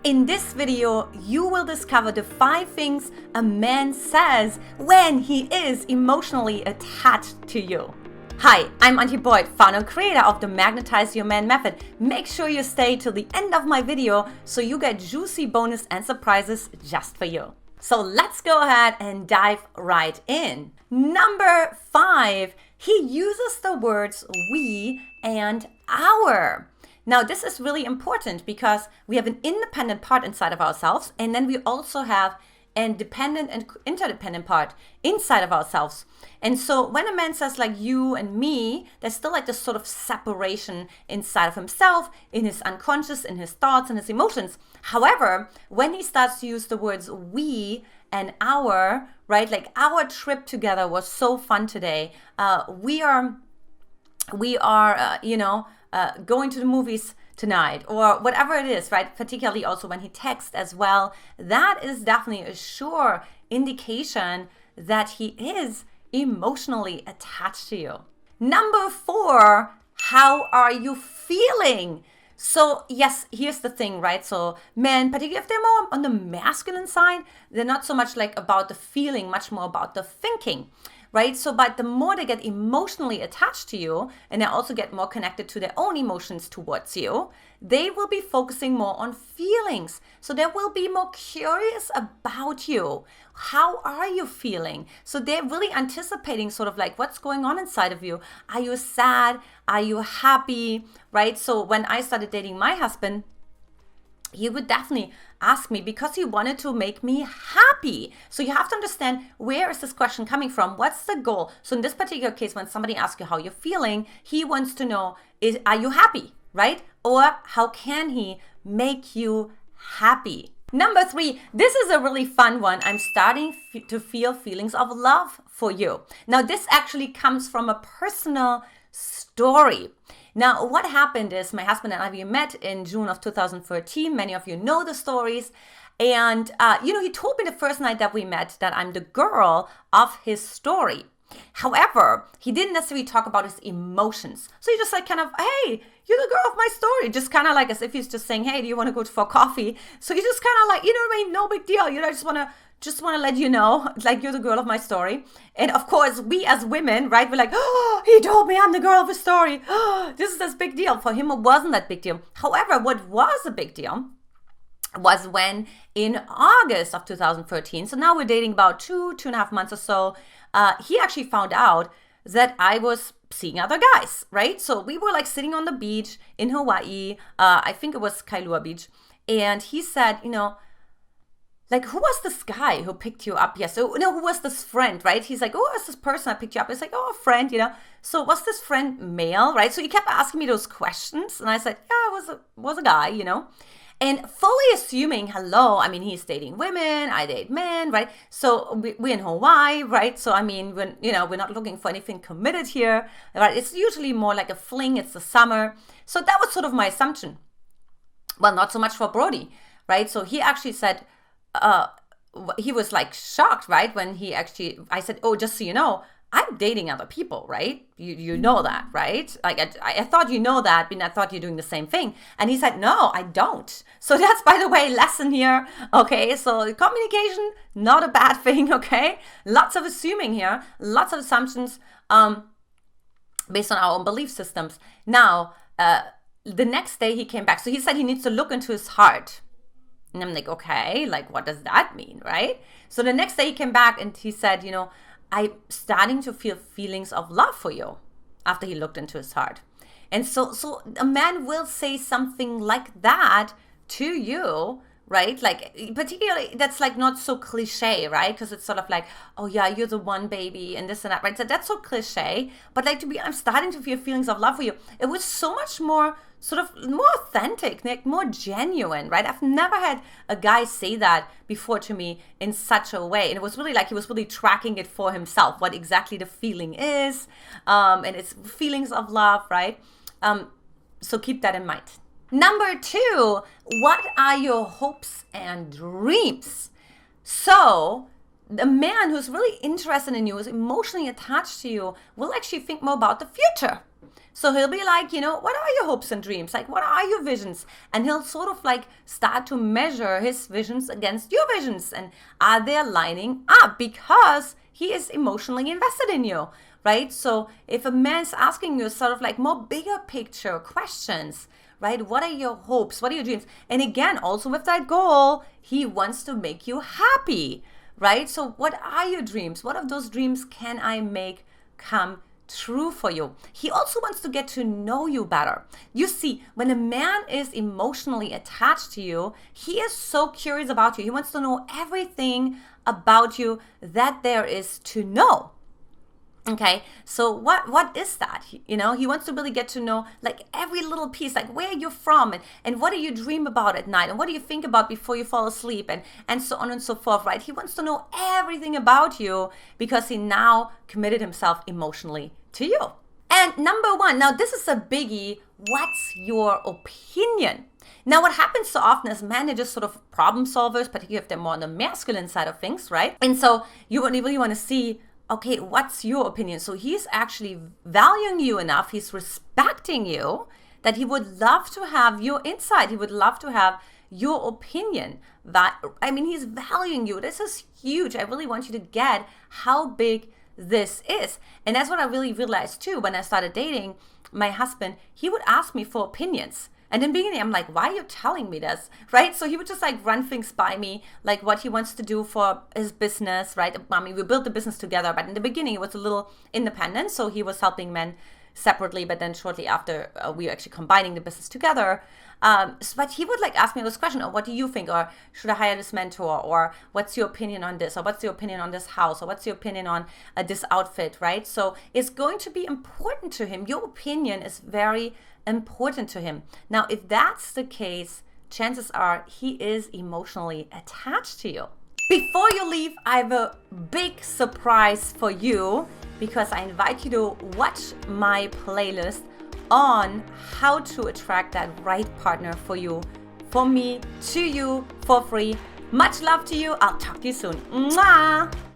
In this video, you will discover the 5 things a man says when he is emotionally attached to you. Hi, I'm Antia, founder and creator of the Magnetize Your Man Method. Make sure you stay till the end of my video so you get juicy bonus and surprises just for you. So let's go ahead and dive right in. Number 5, he uses the words we and our. Now, this is really important because we have an independent part inside of ourselves, and then we also have an dependent and interdependent part inside of ourselves. And so when a man says like you and me, there's still like this sort of separation inside of himself, in his unconscious, in his thoughts and his emotions. However, when he starts to use the words we and our, right? Like our trip together was so fun today. We are going to the movies tonight, or whatever it is, right? Particularly also when he texts as well. That is definitely a sure indication that he is emotionally attached to you. Number 4, how are you feeling? So yes, here's the thing, right? So men, particularly if they're more on the masculine side, they're not so much like about the feeling, much more about the thinking. Right? So, but the more they get emotionally attached to you, and they also get more connected to their own emotions towards you, they will be focusing more on feelings. So they will be more curious about you. How are you feeling? So they're really anticipating sort of like what's going on inside of you. Are you sad? Are you happy? Right? So when I started dating my husband, he would definitely ask me because he wanted to make me happy. So you have to understand, where is this question coming from? What's the goal? So in this particular case, when somebody asks you how you're feeling, he wants to know, are you happy, right? Or how can he make you happy? Number 3, this is a really fun one. I'm starting to feel feelings of love for you. Now, this actually comes from a personal story. Now, what happened is my husband and I, we met in June of 2013. Many of you know the stories. And, he told me the first night that we met that I'm the girl of his story. However, he didn't necessarily talk about his emotions. So he just like kind of, hey, you're the girl of my story. Just kind of like as if he's just saying, hey, do you want to go for coffee? So he just kind of like, no big deal. I just want to let you know, like, you're the girl of my story. And of course, we as women, right, we're like, oh, he told me I'm the girl of his story. Oh, this is this big deal. For him, it wasn't that big deal. However, what was a big deal was when in August of 2013, so now we're dating about 2.5 months or so, he actually found out that I was seeing other guys, right? So we were like sitting on the beach in Hawaii. I think it was Kailua Beach. And he said, like, who was this guy who picked you up yesterday? No, who was this friend, right? He's like, oh, who was this person that picked you up? It's like, oh, a friend, So was this friend male, right? So he kept asking me those questions. And I said, yeah, it was a guy, And fully assuming, he's dating women, I date men, right? So we're in Hawaii, right? So, we're not looking for anything committed here, right? It's usually more like a fling. It's the summer. So that was sort of my assumption. Well, not so much for Brody, right? So he actually said, he was like shocked, right? When I said, oh, just so you know, I'm dating other people, right? You know that, right? Like I thought you know that, but I thought you're doing the same thing. And he said, no, I don't. So that's, by the way, lesson here. Okay, so communication, not a bad thing, okay? Lots of assuming here, lots of assumptions based on our own belief systems. Now, the next day he came back. So he said he needs to look into his heart. And I'm like, okay, like what does that mean, right? So the next day he came back and he said, I'm starting to feel feelings of love for you, after he looked into his heart. And so a man will say something like that to you, right? Like, particularly, that's like not so cliche, right? Because it's sort of like, oh yeah, you're the one, baby, and this and that, right? So that's so cliche. But like, I'm starting to feel feelings of love for you. It was so much more authentic, like more genuine, right? I've never had a guy say that before to me in such a way. And it was really like he was really tracking it for himself, what exactly the feeling is. And it's feelings of love, right? So keep that in mind. Number 2, what are your hopes and dreams? So the man who's really interested in you, is emotionally attached to you, will actually think more about the future. So he'll be like, what are your hopes and dreams? Like, what are your visions? And he'll sort of like start to measure his visions against your visions. And are they lining up? Because he is emotionally invested in you, right? So if a man's asking you sort of like more bigger picture questions, right? What are your hopes? What are your dreams? And again, also with that goal, he wants to make you happy, right? So what are your dreams? What of those dreams can I make come true for you? He also wants to get to know you better. You see, when a man is emotionally attached to you, he is so curious about you. He wants to know everything about you that there is to know. Okay, so what is that? He wants to really get to know like every little piece, like where you're from and what do you dream about at night and what do you think about before you fall asleep and so on and so forth, right? He wants to know everything about you because he now committed himself emotionally to you. And number one, now this is a biggie, what's your opinion? Now, what happens so often is men are just sort of problem solvers, particularly if they're more on the masculine side of things, right? And so you really want to see, okay, what's your opinion? So he's actually valuing you enough, he's respecting you, that he would love to have your insight. He would love to have your opinion. He's valuing you. This is huge. I really want you to get how big this is. And that's what I really realized too when I started dating my husband. He would ask me for opinions. And in the beginning, I'm like, why are you telling me this, right? So he would just like run things by me, like what he wants to do for his business, right? We built the business together, but in the beginning, it was a little independent. So he was helping men separately, but then shortly after, we were actually combining the business together. But he would like ask me this question, or what do you think? Or should I hire this mentor? Or what's your opinion on this? Or what's your opinion on this house? Or what's your opinion on this outfit, right? So it's going to be important to him. Your opinion is very important to him. Now, if that's the case, chances are he is emotionally attached to you. Before you leave, I have a big surprise for you because I invite you to watch my playlist on how to attract that right partner for you, for me, to you, for free. Much love to you. I'll talk to you soon. Mwah!